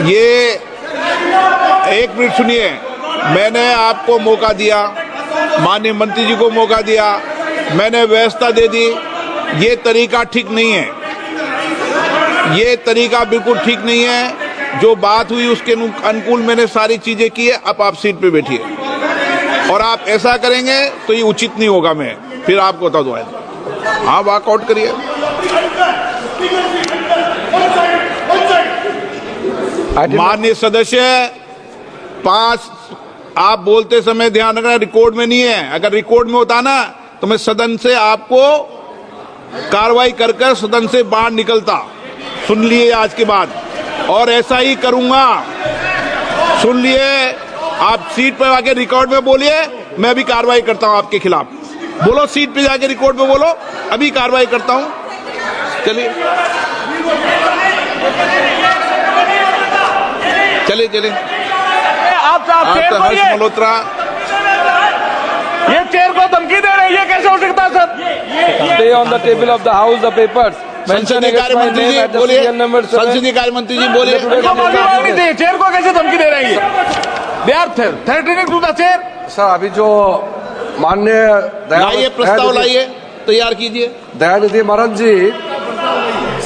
ये एक मिनट सुनिए, मैंने आपको मौका दिया, माननीय मंत्री जी को मौका दिया, मैंने व्यवस्था दे दी। ये तरीका ठीक नहीं है, ये तरीका बिल्कुल ठीक नहीं है। जो बात हुई उसके अनुकूल मैंने सारी चीजें की है। अब आप सीट पे बैठिए, और आप ऐसा करेंगे तो ये उचित नहीं होगा। मैं फिर आपको बता दूँ। हाँ, वॉकआउट करिए। माननीय सदस्य, 5 आप बोलते समय ध्यान रखना, रिकॉर्ड में नहीं है। अगर रिकॉर्ड में होता ना तो मैं सदन से आपको कार्रवाई कर कर सदन से बाहर निकलता। सुन लिए आज के बाद, और ऐसा ही करूंगा। सुन लिए, आप सीट पर आके रिकॉर्ड में बोलिए, मैं भी कार्रवाई करता हूं आपके खिलाफ। बोलो, सीट पे जाके रिकॉर्ड में बोलो, अभी कार्रवाई करता हूं। चलिए चलिए चलिए। आप हर्ष मल्होत्रा, ये चेयर को धमकी दे रहे हैं, ये कैसे हो सकता है sir? Stay on the table of the house the papers. संसदीय कार्य मंत्री जी बोलिए। संसदीय कार्य मंत्री जी बोलिए। चेयर को कैसे धमकी दे रहे हैं? They are threatening to the chair. Sir, अभी जो माननीय लाइए, प्रस्ताव लाइए, तैयार कीजिए। दयानिधि महाराज जी,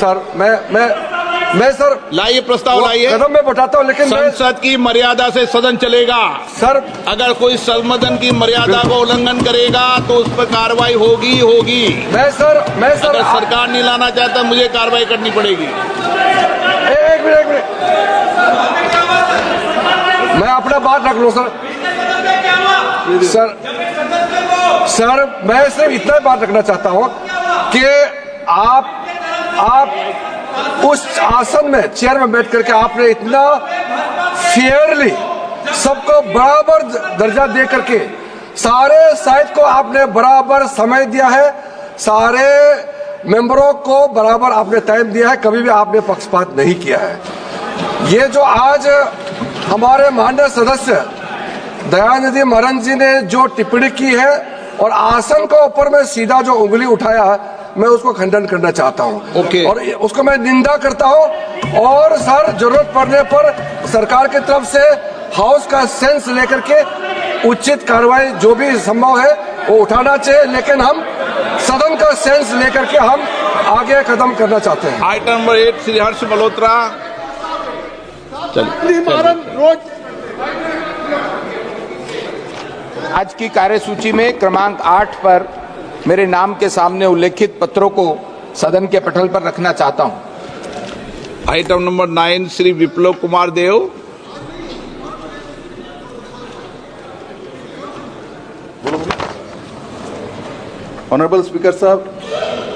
सर मैं सर लाइए, प्रस्ताव लाइए। कदम में बताता हूँ, लेकिन संसद की मर्यादा से सदन चलेगा। सर, अगर कोई सदन की मर्यादा को उल्लंघन करेगा तो उस पर कार्रवाई होगी। मैं सर अगर सरकार नहीं लाना चाहता, मुझे कार्रवाई करनी पड़ेगी। एक मिनट मैं अपना बात रख लूं सर, मैं सिर्फ इतना बात रखना चाहता हूं कि आप उस आसन में, चेयर में बैठ करके आपने इतना फेयरली सबको बराबर दर्जा दे करके सारे साइड को आपने बराबर समय दिया है, सारे मेंबरों को बराबर आपने टाइम दिया है, कभी भी आपने पक्षपात नहीं किया है। ये जो आज हमारे माननीय सदस्य दयानिधि महाराज जी ने जो टिप्पणी की है और आसन के ऊपर में सीधा जो उंगली उठाया, मैं उसको खंडन करना चाहता हूं। और उसको मैं निंदा करता हूं। और सर, जरूरत पड़ने पर सरकार की तरफ से हाउस का सेंस लेकर के उचित कार्रवाई जो भी संभव है वो उठाना चाहिए, लेकिन हम सदन का सेंस लेकर के हम आगे कदम करना चाहते हैं। Item number 8 Shri Harsh Malhotra. आज की कार्यसूची में क्रमांक 8 पर मेरे नाम के सामने उल्लेखित पत्रों को सदन के पटल पर रखना चाहता हूं। Item number 9 Shri Viplav Kumar Dev. Honorable Speaker Sahab,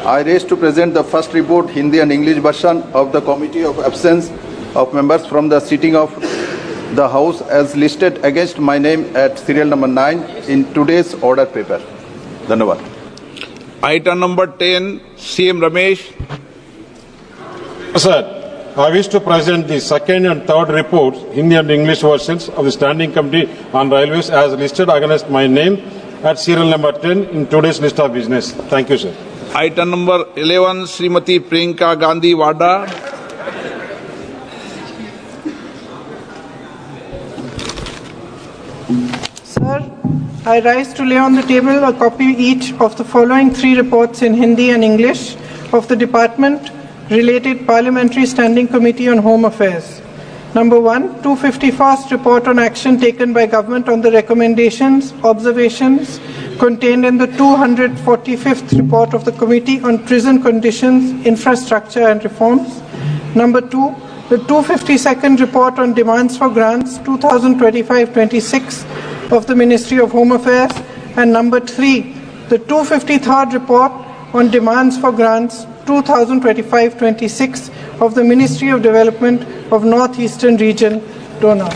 I raise to present the first report, Hindi and English version of the Committee of Absence of members from the sitting of the House as listed against my name at serial number 9 in today's order paper. Dhanyavad. Item number 10, CM Ramesh. Sir, I wish to present the second and third reports, Hindi and English versions of the Standing Committee on Railways as listed against my name at serial number 10 in today's list of business. Thank you, sir. Item number 11, Srimati Priyanka Gandhi Wada. Sir, I rise to lay on the table a copy each of the following 3 reports in Hindi and English of the Department Related Parliamentary Standing Committee on Home Affairs. Number 1, 251st Report on Action taken by Government on the recommendations, observations contained in the 245th Report of the Committee on Prison Conditions, Infrastructure and Reforms. Number 2, the 252nd Report on Demands for Grants 2025-26 of the Ministry of Home Affairs. And number 3, the 253rd Report on Demands for Grants 2025-26 of the Ministry of Development of North Eastern Region, Dona.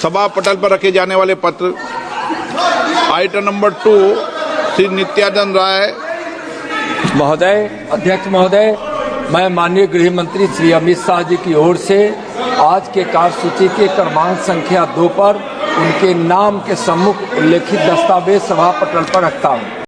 सभा पटल पर रखे जाने वाले पत्र। Item number 2 Shri Nityanand Rai महोदय, अध्यक्ष महोदय, मैं माननीय गृह मंत्री श्री अमित शाह जी की ओर से आज के कार्यसूची के क्रमांक संख्या 2 पर उनके नाम के सम्मुख उल्लेखित दस्तावेज सभा पटल पर रखता हूं।